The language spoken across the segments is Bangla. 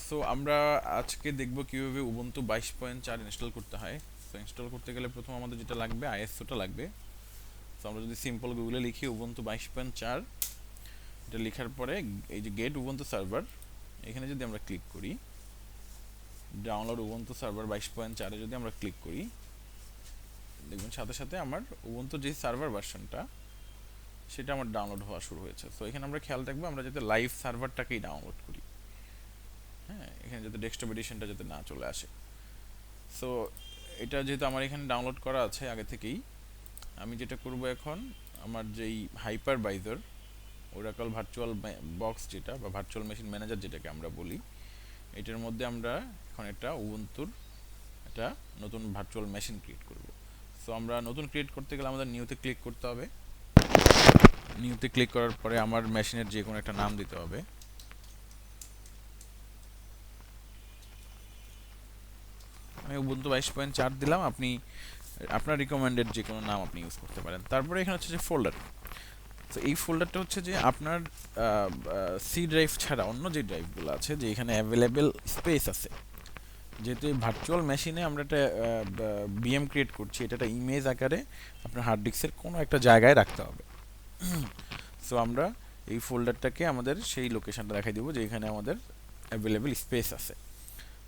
সো আমরা আজকে দেখব কিভাবে উবুন্টু 22.4 ইনস্টল করতে হয়। সো ইনস্টল করতে গেলে প্রথম আমাদের যেটা লাগবে আইএসওটা লাগবে। সো আমরা যদি সিম্পল গুগলে লিখি উবুন্টু 22.4, এটা লেখার পরে এই যে গেট উবুন্টু সার্ভার, এখানে যদি আমরা ক্লিক করি, ডাউনলোড উবুন্টু সার্ভার 22.4-এ যদি আমরা ক্লিক করি, দেখবেন সাথে সাথে আমার উবুন্টু যে সার্ভার ভার্সনটা সেটা আমার ডাউনলোড হওয়া শুরু হয়েছে। সো এখানে আমরা খেয়াল রাখবো আমরা যাতে লাইভ সার্ভারটাকেই ডাউনলোড করি। হ্যাঁ, এখানে যাতে ডেস্কটপ এডিশনটা যাতে না চলে আসে। সো এটা যেহেতু আমার এখানে ডাউনলোড করা আছে আগে থেকেই, আমি যেটা করব এখন, আমার যেই হাইপারভাইজার ওরাকল ভার্চুয়াল বক্স যেটা বা ভার্চুয়াল মেশিন ম্যানেজার যেটাকে আমরা বলি, এটার মধ্যে আমরা এখন একটা উবুন্তুর একটা নতুন ভার্চুয়াল মেশিন ক্রিয়েট করব। সো আমরা নতুন ক্রিয়েট করতে গেলে আমাদের নিউতে ক্লিক করতে হবে। নিউতে ক্লিক করার পরে আমার মেশিনের যে কোনো একটা নাম দিতে হবে। আমি উবুন্টু 22.4 দিলাম, আপনি আপনার রিকমেন্ডেড যে কোনো নাম আপনি ইউজ করতে পারেন। তারপরে এখানে হচ্ছে যে ফোল্ডার। তো এই ফোল্ডারটা হচ্ছে যে আপনার সি ড্রাইভ ছাড়া অন্য যে ড্রাইভগুলো আছে যে এখানে অ্যাভেলেবেল স্পেস আছে, যেহেতু এই ভার্চুয়াল মেশিনে আমরা একটা বিএম ক্রিয়েট করছি, এটা একটা ইমেজ আকারে আপনার হার্ড ডিস্কের কোনো একটা জায়গায় রাখতে হবে। সো আমরা এই ফোল্ডারটাকে আমাদের সেই লোকেশনটা দেখাই দিব যে এখানে আমাদের অ্যাভেলেবেল স্পেস আছে।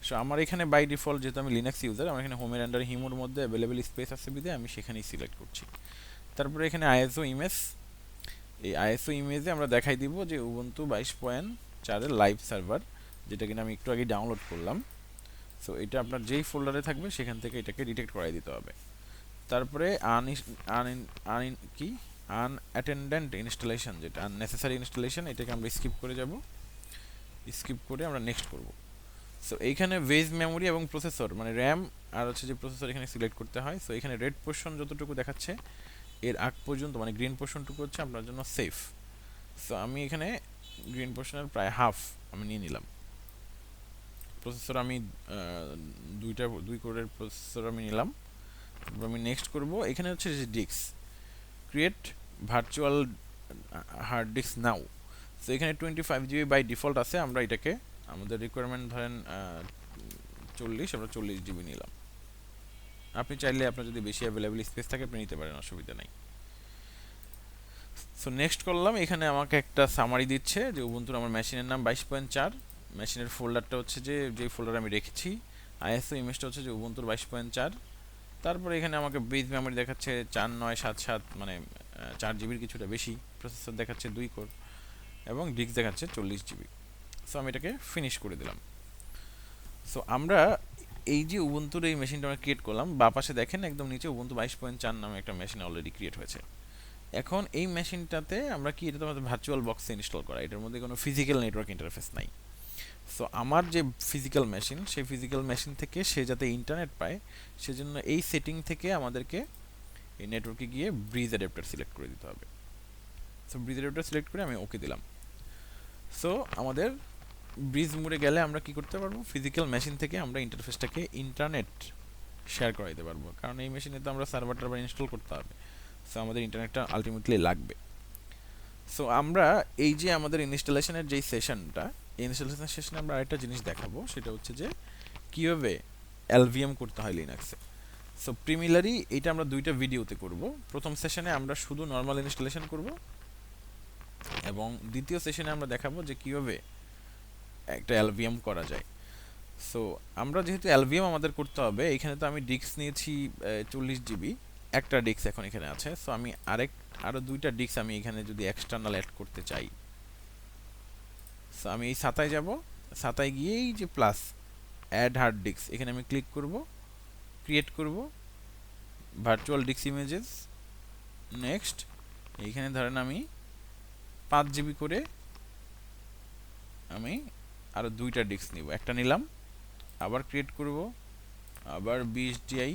সো আমার এখানে বাই ডিফল্ট যেহেতু আমি লিনাক্স ইউজার, আমার এখানে হোমের আন্ডার হিমোর মধ্যে অ্যাভেলেবেল স্পেস আছে বিধে আমি সেখানেই সিলেক্ট করছি। তারপরে এখানে আইএসও ইমেজ, এই আইএসও ইমেজে আমরা দেখাই দিব যে উবুন্টু 22.4-এর লাইভ সার্ভার, যেটা কিনা আমি একটু আগে ডাউনলোড করলাম। সো এটা আপনার যেই ফোল্ডারে থাকবে সেখান থেকে এটাকে ডিটেক্ট করাই দিতে হবে। তারপরে কি আনঅ্যাটেন্ডেন্ট ইনস্টলেশন, যেটা আননেসেসারি ইনস্টলেশন, এটাকে আমরা স্কিপ করে যাব। স্কিপ করে আমরা নেক্সট করব। সো এইখানে ভেজ মেমোরি এবং প্রসেসর মানে র্যাম আর হচ্ছে যে প্রসেসর এখানে সিলেক্ট করতে হয়। সো এখানে রেড পোর্শন যতটুকু দেখাচ্ছে এর আগ পর্যন্ত মানে গ্রিন পোর্শনটুকু হচ্ছে আপনার জন্য সেফ। সো আমি এখানে গ্রিন পোর্শনের প্রায় হাফ আমি নিয়ে নিলাম। প্রসেসর আমি দুই কোরের প্রসেসর আমি নিলাম। তারপর আমি নেক্সট করব। এখানে হচ্ছে যে disk create virtual hard disk now. So এখানে 25 GB বাই ডিফল্ট আছে, আমরা এটাকে আমাদের রিকোয়ারমেন্ট ধরেন 40, আমরা 40 GB নিলাম। আপনি চাইলে আপনার যদি বেশি অ্যাভেলেবেল স্পেস থাকে আপনি নিতে পারেন, অসুবিধা নাই। সো নেক্সট করলাম, এখানে আমাকে একটা সামারি দিচ্ছে যে উবুন্টুর আমার মেশিনের নাম 22.4, মেশিনের ফোল্ডারটা হচ্ছে যে ফোল্ডার আমি রেখেছি, আইএসও ইমেজটা হচ্ছে যে উবুন্টুর 22.4। তারপরে এখানে আমাকে বেস মেমোরি দেখাচ্ছে 4977 মানে 4 GB কিছুটা বেশি, প্রসেসর দেখাচ্ছে 2 কোর এবং ডিস্ক দেখাচ্ছে 40 GB। সো আমি এটাকে ফিনিশ করে দিলাম। সো আমরা এই যে উবুন্তুর এই মেশিনটা আমরা ক্রিয়েট করলাম, বা পাশে দেখেন একদম নিচে উবুন্টু 22.4 নামে একটা মেশিন অলরেডি ক্রিয়েট হয়েছে। এখন এই মেশিনটাতে আমরা কি, এটা তো আমাদের ভার্চুয়াল বক্সে ইনস্টল করা, এটার মধ্যে কোনো ফিজিক্যাল নেটওয়ার্ক ইন্টারফেস নাই। সো আমার যে ফিজিক্যাল মেশিন, সেই ফিজিক্যাল মেশিন থেকে সে যাতে ইন্টারনেট পায় সেজন্য এই সেটিং থেকে আমাদেরকে এই নেটওয়ার্কে গিয়ে ব্রিজ অ্যাডাপ্টার সিলেক্ট করে দিতে হবে। সো ব্রিজ অ্যাডাপ্টার সিলেক্ট করে আমি ওকে দিলাম। সো আমাদের ব্রিজ মোডে গেলে আমরা কি করতে পারবো, ফিজিক্যাল মেশিন থেকে আমরা ইন্টারফেসটাকে ইন্টারনেট শেয়ার করাইতে পারবো, কারণ এই মেশিনে তো আমরা সার্ভার টার্ভার ইনস্টল করতে হবে। সো আমাদের ইন্টারনেটটা আলটিমেটলি লাগবে। সো আমরা এই যে আমাদের ইনস্টলেশনের যেই সেশনটা, এই ইনস্টলেশন সেশনে আমরা আরেকটা জিনিস দেখাবো, সেটা হচ্ছে যে কীভাবে এলভিএম করতে হয় লিনাক্সে। সো প্রিমিলারি এটা আমরা দুইটা ভিডিওতে করব। প্রথম সেশনে আমরা শুধু নর্মাল ইনস্টলেশন করব এবং দ্বিতীয় সেশনে আমরা দেখাবো যে কীভাবে একটা এলভিএম করা যায়। সো আমরা যেহেতু এলভিএম আমাদের করতে হবে, এখানে তো আমি ডিস্ক নিয়েছি 40 GB, একটা ডিস্ক এখন এখানে আছে। সো আমি আরও দুইটা ডিস্ক আমি এখানে যদি এক্সটার্নাল অ্যাড করতে চাই, সো আমি এই সাতায় যাব, সাতায় গিয়েই যে প্লাস অ্যাড হার্ড ডিস্ক, এখানে আমি ক্লিক করব, ক্রিয়েট করব ভার্চুয়াল ডিস্ক ইমেজেস। নেক্সট এইখানে ধরেন আমি 5 GB করে আমি আরও দুইটা ডিস্ক নিব, একটা নিলাম, আবার ক্রিয়েট করব, আবার 20 DI,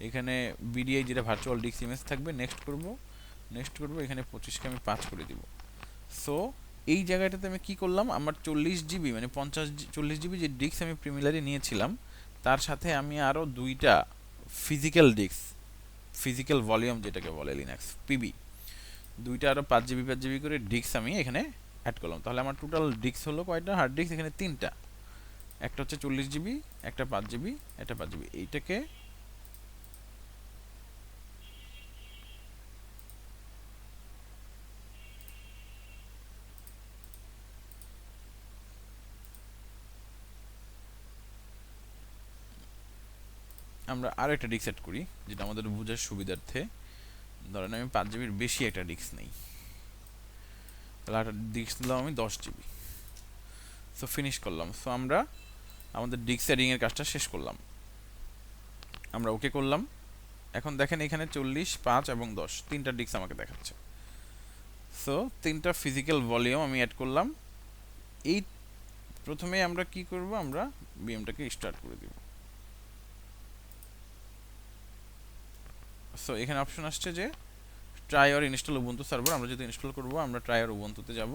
এখানে বিডিআই যেটা ভার্চুয়াল ডিস্ক ইমেজ থাকবে, নেক্সট করব, এখানে 25কে আমি 5 করে দিব। সো এই জায়গাটাতে আমি কি করলাম, আমার 40 GB মানে 40 GB যে ডিস্ক আমি প্রিমিলারি নিয়েছিলাম, তার সাথে আমি আরও দুইটা ফিজিক্যাল ডিস্ক, ফিজিক্যাল ভলিউম যেটাকে বলে লিনাক্স পিবি, দুইটা আরও 5 GB করে ডিস্ক আমি এখানে অ্যাড করলাম। তাহলে আমার টোটাল ডিস্ক হলো কয়টা, হার্ড ডিস্ক এখানে 3টা। একটা হচ্ছে 40 জিবি, একটা 5 জিবি, একটা 5 জিবি। এইটাকে আমরা আরও একটা ডিস্ক সেট করি, যেটা আমাদের বোঝার সুবিধার্থে। ধরেন আমি 5 জিবির বেশি একটা ডিস্ক নেই, তাহলে একটা ডিস্ক নিলাম আমি 10 জিবি। সো ফিনিশ করলাম। সো আমরা আমাদের ডিস্ক সেটিংয়ের কাজটা শেষ করলাম, আমরা ওকে করলাম। এখন দেখেন এখানে 40, 5 এবং 10 তিনটা ডিস্ক আমাকে দেখাচ্ছে। সো তিনটা ফিজিক্যাল ভলিউম আমি অ্যাড করলাম। এই প্রথমে আমরা কি করব, আমরা বিএমটাকে স্টার্ট করে দিব। সো এখানে অপশন আসছে যে try or install Ubuntu server. আমরা যদি ইনস্টল করব, আমরা ট্রাই অর উবুন্টুতে যাব।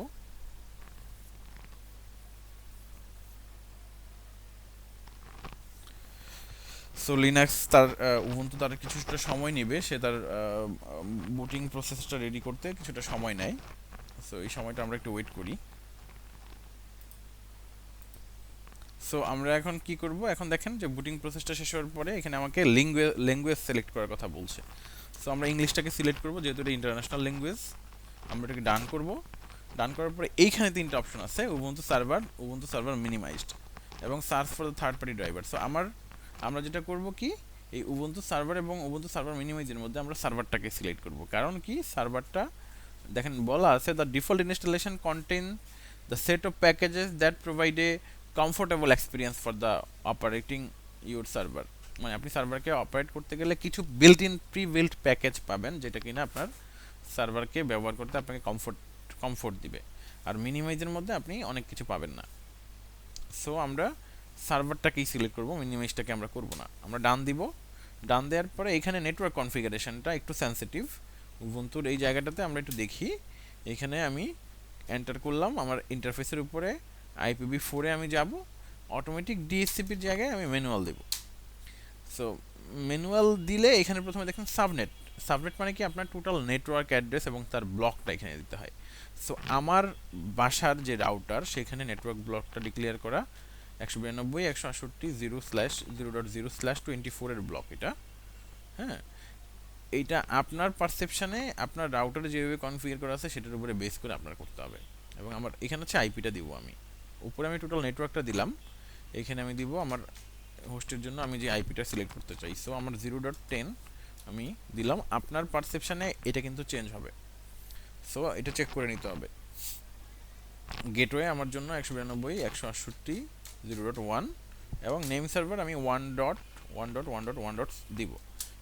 সো লিনাক্স তার উবুন্টু তার কিছুটা সময় নেবে, সে তার বুটিং প্রসেসটা রেডি করতে কিছুটা সময় নেয়। সো এই সময়টা আমরা একটু ওয়েট করি। সো আমরা এখন কি করব, এখন দেখেন যে বুটিং প্রসেসটা শেষ হওয়ার পরে এখানে আমাকে ল্যাঙ্গুয়েজ সিলেক্ট করার কথা বলছে। সো আমরা ইংলিশটাকে সিলেক্ট করব, যেহেতু এটা ইন্টারন্যাশনাল ল্যাঙ্গুয়েজ। আমরা এটাকে ডান করব। ডান করার পরে এইখানে তিনটা অপশন আছে, উবুন্টু সার্ভার মিনিমাইজড এবং search for the third party driver. So আমরা যেটা করব কি, এই উবুন্টু সার্ভার এবং উবুন্টু সার্ভার মিনিমাইজের মধ্যে আমরা সার্ভারটাকে সিলেক্ট করব। কারণ কি, সার্ভারটা দেখেন বলা আছে the default installation contain the set of packages that provide a comfortable experience for the operating your server. মানে আপনি সার্ভারকে অপারেট করতে গেলে কিছু প্রি বিল্ট প্যাকেজ পাবেন, যেটা কিনা আপনার সার্ভারকে ব্যবহার করতে আপনাকে কমফোর্ট দিবে। আর মিনিমাইজের মধ্যে আপনি অনেক কিছু পাবেন না। সো আমরা সার্ভারটাকেই সিলেক্ট করব, মিনিমাইজটাকে আমরা করব না। আমরা ডান দিব। ডান দেওয়ার পরে এখানে নেটওয়ার্ক কনফিগারেশনটা একটু সেন্সিটিভ উবুন্টুর এই জায়গাটাতে আমরা একটু দেখি। এখানে আমি এন্টার করলাম, আমার ইন্টারফেসের উপরে IPv4 আমি যাব। অটোমেটিক ডিএসসিপির জায়গায় আমি ম্যানুয়াল দেব। সো ম্যানুয়াল দিলে এখানে প্রথমে দেখেন সাবনেট মানে কি, আপনার টোটাল নেটওয়ার্ক অ্যাড্রেস এবং তার ব্লকটা এখানে দিতে হয়। সো আমার বাসার যে রাউটার, সেখানে নেটওয়ার্ক ব্লকটা ডিক্লেয়ার করা 192.168.0.0/24 এর ব্লক এটা। হ্যাঁ, এইটা আপনার পারসেপশানে আপনার রাউটারে যেভাবে কনফিগার করা আছে সেটার উপরে বেস করে আপনার করতে হবে। এবং আমার এখানে হচ্ছে আইপিটা দিব, আমি উপরে আমি টোটাল নেটওয়ার্কটা দিলাম। এখানে আমি দিব আমার হোস্টের জন্য আমি যে আইপিটা সিলেক্ট করতে চাই। সো আমার 0.10 আমি দিলাম। আপনার পারসেপশানে এটা কিন্তু চেঞ্জ হবে। সো এটা চেক করে নিতে হবে। গেটওয়ে আমার জন্য 192.168.0.1 এবং নেম সার্ভার আমি 1.1.1.1. দিব।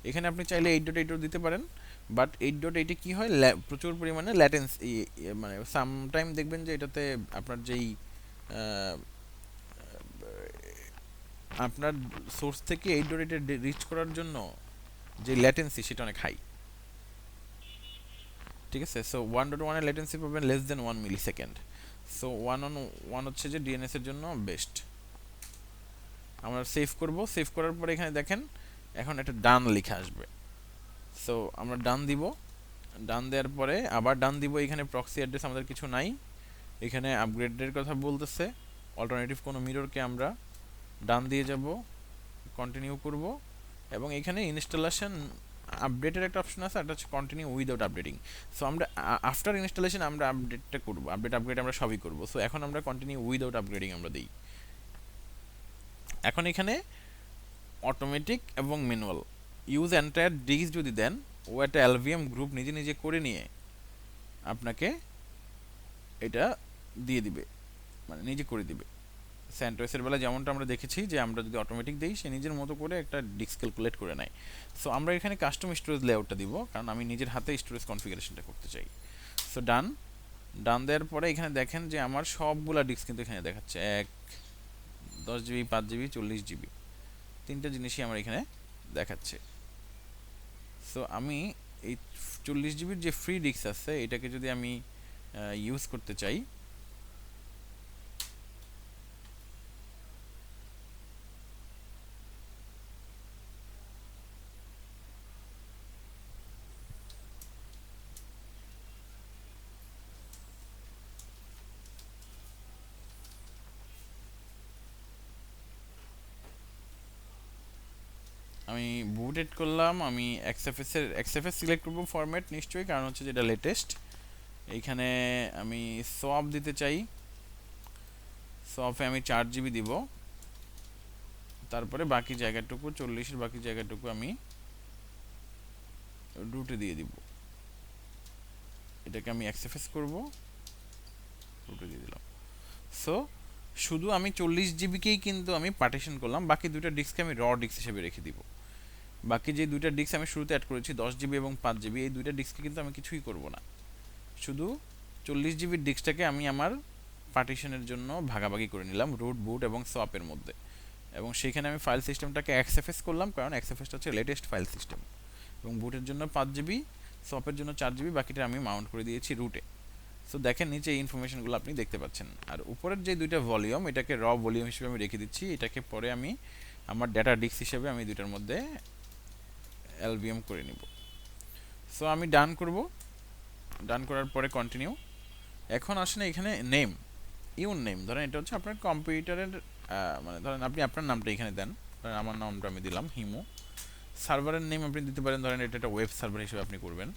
এখানে আপনি চাইলে 8.8 দিতে পারেন, বাট 8.8 কী হয়, প্রচুর পরিমাণে ল্যাটেন্সি, মানে সামটাইম দেখবেন যে এটাতে আপনার যেই আপনার সোর্স থেকে 8.8 রিচ করার জন্য যে ল্যাটেন্সি সেটা অনেক হাই। ঠিক আছে, সো 1.1 এর ল্যাটেন্সি পাবেন লেস দেন 1 মিলি সেকেন্ড। সো 1 হচ্ছে যে ডিএনএস এর জন্য বেস্ট। আমরা সেভ করব। সেভ করার পরে এখানে দেখেন এখন একটা ডান লেখা আসবে। সো আমরা ডান দিব। ডান দেওয়ার পরে আবার ডান দিব। এখানে প্রক্সি অ্যাড্রেস আমাদের কিছু নাই, এখানে আপগ্রেডের কথা বলতেছে। অল্টারনেটিভ কোনো মিররকে আমরা ডান দিয়ে যাব, কন্টিনিউ করব। এবং এখানে ইনস্টলেশন আপডেটের একটা অপশন আছে, এটা হচ্ছে কন্টিনিউ উইদাউট আপডেটিং। সো আমরা আফটার ইনস্টলেশন আমরা আপডেটটা করব, আপগ্রেড আমরা সবই করব। সো এখন আমরা কন্টিনিউ উইদাউট আপগ্রেডিং আমরা দিই। এখন এখানে অটোমেটিক এবং ম্যানুয়াল ইউজ এন্টায়ার ডিস্ক যদি দেন, ও একটা এলভিএম গ্রুপ নিজে নিজে করে নিয়ে আপনাকে এটা দিয়ে দিবে, মানে নিজে করে দিবে। স্যান্টোসের বেলা যেমনটা আমরা দেখেছি যে আমরা যদি অটোমেটিক দিই, সে নিজের মতো করে একটা ডিস্ক ক্যালকুলেট করে নেয়। সো আমরা এখানে কাস্টম স্টোরেজ লেআউটটা দিব, কারণ আমি নিজের হাতে স্টোরেজ কনফিগারেশনটা করতে চাই। সো ডান দেওয়ার পরে এখানে দেখেন যে আমার সবগুলা ডিস্ক কিন্তু এখানে দেখাচ্ছে, 10 জিবি, 5 জিবি, 40 জিবি, তিনটা জিনিসই আমার এখানে দেখাচ্ছে। সো আমি এই 40 জিবির যে ফ্রি ডিস্ক আছে, এটাকে যদি আমি ইউজ করতে চাই, আমি বুটেড করলাম, আমি এক্সএফএস সিলেক্ট করব ফরম্যাট নিশ্চয়ই, কারণ হচ্ছে যেটা লেটেস্ট। এইখানে আমি সোয়াপ দিতে চাই, সোয়াপে আমি 4 GB দিব। তারপরে বাকি জায়গাটুকু 40-এর বাকি জায়গাটুকু আমি রুটে দিয়ে দিব। এটাকে আমি এক্সএফএস করব, রুটে দিয়ে দিলাম। সো শুধু আমি 40 GB-কেই কিন্তু আমি পার্টিশন করলাম, বাকি দুইটা ডিস্ককে আমি র ডিস্ক হিসেবে রেখে দিব। বাকি যে দুইটা ডিস্ক আমি শুরুতে অ্যাড করেছি 10 GB এবং 5 GB, এই দুইটা ডিস্ককে কিন্তু আমি কিছুই করব না, শুধু 40 GB ডিস্কটাকে আমি আমার পার্টিশনের জন্য ভাগাভাগি করে নিলাম রুট, বুট এবং সোয়াপের মধ্যে। এবং সেইখানে আমি ফাইল সিস্টেমটাকে এক্সএফএস করলাম, কারণ এক্সএফএসটা হচ্ছে লেটেস্ট ফাইল সিস্টেম। এবং বুটের জন্য 5 GB, সোয়াপের জন্য 4 GB, বাকিটা আমি মাউন্ট করে দিয়েছি রুটে। সো দেখেন নিচে এই ইনফরমেশনগুলো আপনি দেখতে পাচ্ছেন। আর উপরের যে দুইটা ভলিউম, এটাকে র ভলিউম হিসেবে আমি রেখে দিচ্ছি, এটাকে পরে আমি আমার ডাটা ডিস্ক হিসেবে আমি দুইটার মধ্যে এলভিএম করে নিব। সো আমি ডান করব, ডান করার পরে কন্টিনিউ। এখন আসেন এখানে নেম, ইউন নেম, ধরেন এটা হচ্ছে আপনার কম্পিউটারের মানে ধরেন আপনি আপনার নামটা এখানে দেন, ধরেন আমার নামটা আমি দিলাম হিমু। সার্ভারের নেম আপনি দিতে পারেন, ধরেন এটা একটা ওয়েব সার্ভার হিসেবে আপনি করবেন।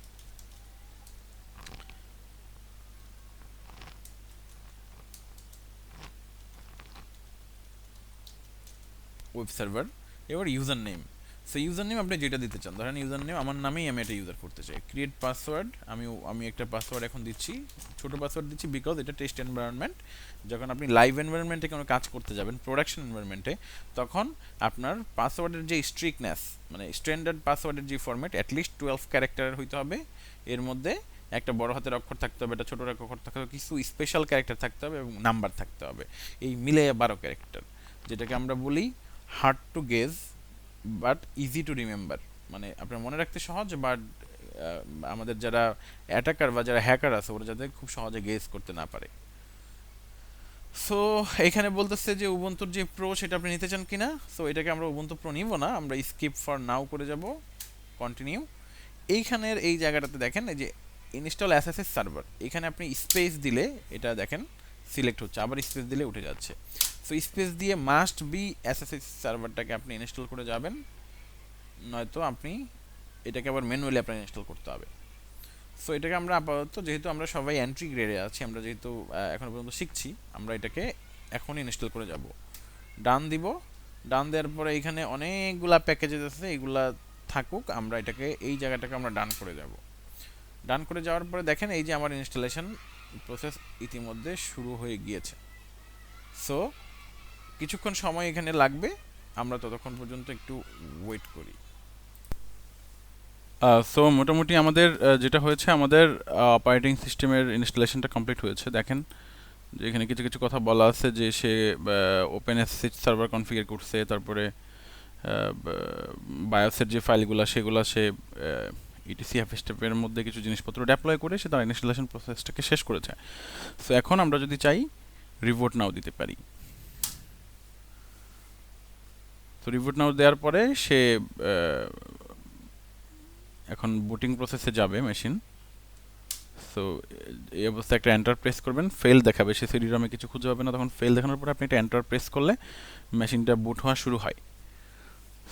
Web server. এবার user name, so user name আপনি যেটা দিতে চান, ধরেন ইউজার নেম আমার নামেই আমি এটা ইউজার করতে চাই। ক্রিয়েট পাসওয়ার্ড, আমি একটা পাসওয়ার্ড এখন দিচ্ছি, ছোটো পাসওয়ার্ড দিচ্ছি, বিকজ এটা টেস্ট এনভায়রনমেন্ট। যখন আপনি লাইভ এনভায়রনমেন্টে কোনো কাজ করতে যাবেন, প্রোডাকশন এনভায়রনমেন্টে, তখন আপনার পাসওয়ার্ডের যে স্ট্রিকনেস, মানে স্ট্যান্ডার্ড পাসওয়ার্ডের যে ফরম্যাট, অ্যাটলিস্ট 12 ক্যারেক্টারের হইতে হবে। এর মধ্যে একটা বড় হাতের অক্ষর থাকতে হবে, একটা ছোটো অক্ষর থাকতে হবে, কিছু স্পেশাল ক্যারেক্টার থাকতে হবে এবং নাম্বার থাকতে হবে। এই মিলে 12 ক্যারেক্টার, যেটাকে আমরা বলি hard to gauge but easy to remember. মানে আপনার মনে রাখতে সহজ, বাট আমাদের যারা অ্যাটাকার বা যারা হ্যাকার আছে ওরা যাতে খুব সহজে গেজ করতে না পারে। সো এখানে বলতেছে যে উবুন্তুর যে প্রো সেটা আপনি নিতে চান কিনা। সো এটাকে আমরা উবুন্টু প্রো নিব না, আমরা স্কিপ ফর নাও করে যাব, কন্টিনিউ। এইখানের এই জায়গাটাতে দেখেন এই যে ইনস্টল এসএসএস সার্ভার, এখানে আপনি স্পেস দিলে এটা দেখেন সিলেক্ট হচ্ছে, আবার স্পেস দিলে উঠে যাচ্ছে। সো স্পেস দিয়ে মাস্ট বি এসএসএস সার্ভারটাকে আপনি ইনস্টল করে যাবেন, নয়তো আপনি এটাকে আবার ম্যানুয়ালি আপনার ইনস্টল করতে হবে। সো এটাকে আমরা আপাতত, যেহেতু আমরা সবাই এন্ট্রি গ্রেডে আছি, আমরা যেহেতু এখনো পর্যন্ত শিখছি, আমরা এটাকে এখনই ইনস্টল করে যাব। ডান দিব, ডান দেওয়ার পরে এখানে অনেকগুলা প্যাকেজেস আছে, এগুলা থাকুক, আমরা এটাকে এই জায়গাটাকে আমরা ডান করে যাব। ডান করে যাওয়ার পরে দেখেন এই যে আমার ইনস্টলেশন প্রসেস ইতিমধ্যে শুরু হয়ে গিয়েছে। সো কিছুক্ষণ সময় এখানে লাগবে, আমরা ততক্ষণ পর্যন্ত একটু ওয়েট করি। সো মোটামুটি আমাদের যেটা হয়েছে, আমাদের অপারেটিং সিস্টেমের ইনস্টলেশনটা কমপ্লিট হয়েছে। দেখেন যে এখানে কিছু কিছু কথা বলা আছে, যে সে ওপেন এসএসএইচ সার্ভার কনফিগার করছে, তারপরে বায়োসের যে ফাইলগুলো সেগুলো সে ইটিসিএফ স্টেপের মধ্যে কিছু জিনিসপত্র ডেপ্লয় করে সে তার ইনস্টলেশন প্রসেসটাকে শেষ করেছে। সো এখন আমরা যদি চাই রিভোট নাও দিতে পারি। তো রিভোট নাও দেওয়ার পরে সে এখন বুটিং প্রসেসে যাবে মেশিন। সো এই অবস্থায় একটা এন্টার প্রেস করবেন, ফেল দেখাবে, সে সিডি রমে কিছু খুঁজে পাবে না, তখন ফেল দেখানোর পরে আপনি একটা এন্টার প্রেস করলে মেশিনটা বুট হওয়া শুরু হয়।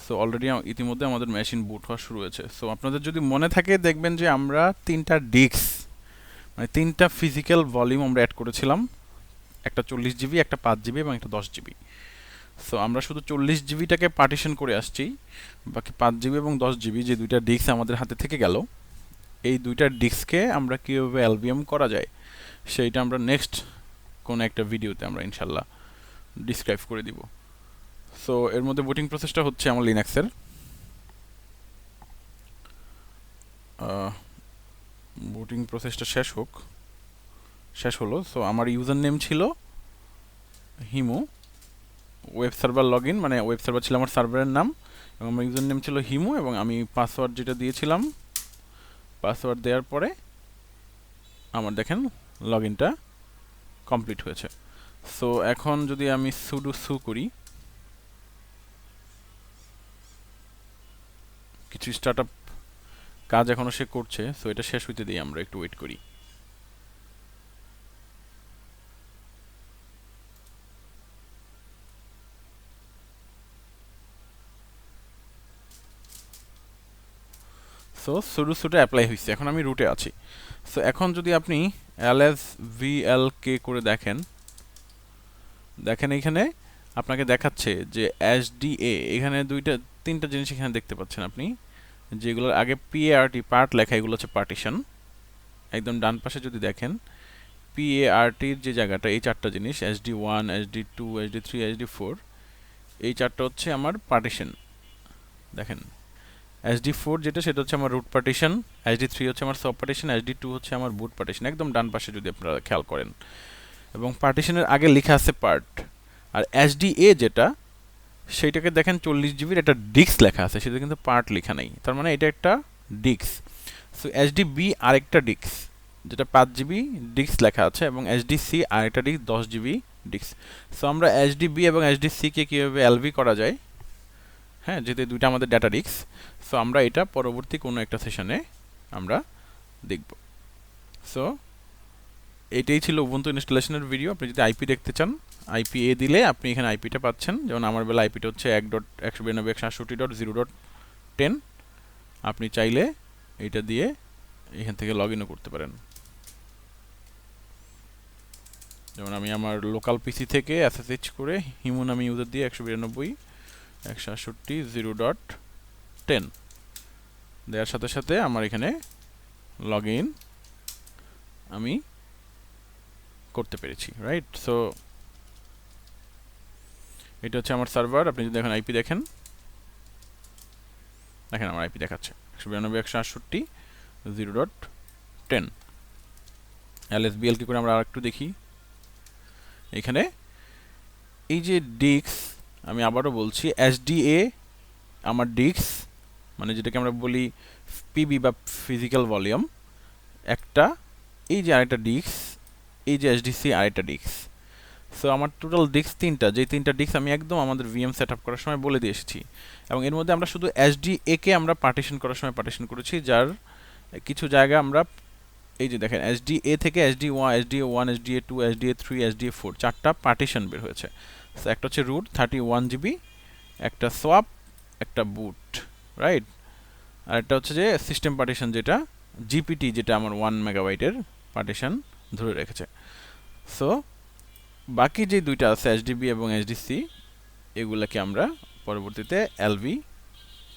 সো অলরেডি ইতিমধ্যে আমাদের মেশিন বুট হওয়া শুরু হয়েছে। সো আপনাদের যদি মনে থাকে দেখবেন যে আমরা 3টা ডিস্ক, মানে 3টা ফিজিক্যাল ভলিউম আমরা অ্যাড করেছিলাম, একটা 40 GB, একটা 5 GB এবং একটা 10 GB। সো আমরা শুধু 40 GBটাকে পার্টিশন করে আসছি, বাকি 5 GB এবং 10 GB যে দুইটা ডিস্ক আমাদের হাতে থেকে গেল, এই দুইটা ডিস্ককে আমরা কীভাবে এলভিএম করা যায় সেইটা আমরা নেক্সট কোনো একটা ভিডিওতে আমরা ইনশাল্লাহ ডিসক্রাইব করে দিব। সো এর মধ্যে বুটিং প্রসেসটা হচ্ছে আমার লিনাক্সের। বুটিং প্রসেসটা শেষ হলো। সো আমার ইউজার নেম ছিল Himu, web server log in, মানে ওয়েব সার্ভার ছিল আমার সার্ভারের নাম, এবং আমার ইউজার নেম ছিল হিমু, এবং আমি পাসওয়ার্ড যেটা দিয়েছিলাম, পাসওয়ার্ড দেওয়ার পরে আমার দেখেন লগ ইনটা কমপ্লিট হয়েছে। সো এখন যদি আমি সুডো সু করি, কিছু স্টার্ট আপ কাজ এখনও সে করছে, সো এটা শেষ হইতে দিই, আমরা একটু ওয়েট করি। সো সুডো অ্যাপ্লাই হয়েছে, এখন আমি রুটে আছি। সো এখন যদি আপনি LSVLK করে দেখেন এখানে আপনাকে দেখাচ্ছে যে SDA, এখানে তিনটা জিনিস এখানে দেখতে পাচ্ছেন আপনি, যেগুলোর আগে PART পার্ট লেখা, এগুলো হচ্ছে পার্টিশন। একদম ডান পাশে যদি দেখেন PARTর যে জায়গাটা, এই চারটা জিনিস SD1, SD2, SD3, SD4, এই চারটা হচ্ছে আমার পার্টিশন। দেখেন SD4 যেটা, সেটা হচ্ছে আমার রুট পার্টিশন, SD3 হচ্ছে আমার সাব পার্টিশন, SD2 হচ্ছে আমার বুট পার্টিশন, একদম ডান পাশে যদি আপনারা খেয়াল করেন। এবং পার্টিশনের আগে লেখা আছে পার্ট। আর SDA যেটা, সেইটাকে দেখেন 40 জিবির একটা ডিস্ক লেখা আছে, সেটা কিন্তু পার্ট লেখা নেই, তার মানে এটা একটা ডিস্ক। সো SDB আরেকটা ডিস্ক, যেটা 5 জিবি ডিস্ক লেখা আছে, এবং SDC আরেকটা ডিস্ক 10 জিবি ডিস্ক। সো আমরা SDB এবং SDC কে কীভাবে LV করা যায়, হ্যাঁ, যেহেতু দুইটা আমাদের ডাটা ডিস্ক, সো আমরা এটা পরবর্তী কোনো একটা সেশনে আমরা দেখব। সো এটাই ছিল উবুন্টু ইনস্টলেশনের ভিডিও। আপনি যদি আইপি দেখতে চান, আইপি দিলে আপনি এখানে আইপিটা পাচ্ছেন। যেমন আমার বেলা আইপিটা হচ্ছে 1.192.168.0.10। আপনি চাইলে এটা দিয়ে এখান থেকে লগ ইনও করতে পারেন। যেমন আমি আমার লোকাল পিসি থেকে SSH করে হিমু নামি ইউজার দিয়ে 192.168.0.10 দেওয়ার সাথে সাথে আমার এখানে লগ ইন আমি করতে পেরেছি, রাইট? সো এটা হচ্ছে আমার সার্ভার। আপনি যদি এখন আইপি দেখেন আমার আইপি দেখাচ্ছে 192.168.0.10। LSBL কি করে আমরা আরেকটু দেখি। এখানে এই যে ডিস্ক, আমি আবারও বলছি, SDA আমার ডিস্ক, মানে যেটাকে আমরা বলি পিবি বা ফিজিক্যাল ভলিউম একটা, এই যে আরেকটা ডিস্ক, এই যে SDC আরেকটা ডিস্ক। সো আমার টোটাল ডিস্ক তিনটা, যে তিনটা ডিস্ক আমি একদম আমাদের VM সেট আপ করার সময় বলে দিয়ে এসেছি। এবং এর মধ্যে আমরা শুধু SDA কে আমরা পার্টিশন করার সময় পার্টিশন করেছি, যার কিছু জায়গা আমরা, এই যে দেখেন SDA থেকে SD1, SDA1, SDA2, SDA3, SDA4 চারটা পার্টিশন বের হয়েছে। সো একটা হচ্ছে রুট 31 জিবি, একটা সোয়াপ, একটা বুট, রাইট? আর একটা হচ্ছে যে সিস্টেম পার্টিশন, যেটা জিপিটি, যেটা আমার 1 মেগাবাইটের পার্টিশন ধরে রেখেছে। সো বাকি যে দুইটা আছে SDB এবং SDC, এগুলাকে আমরা পরবর্তীতে LV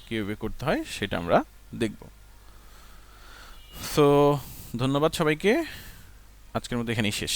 কীভাবে করতে হয় সেটা আমরা দেখব। সো ধন্যবাদ সবাইকে, আজকের মতো এখানেই শেষ।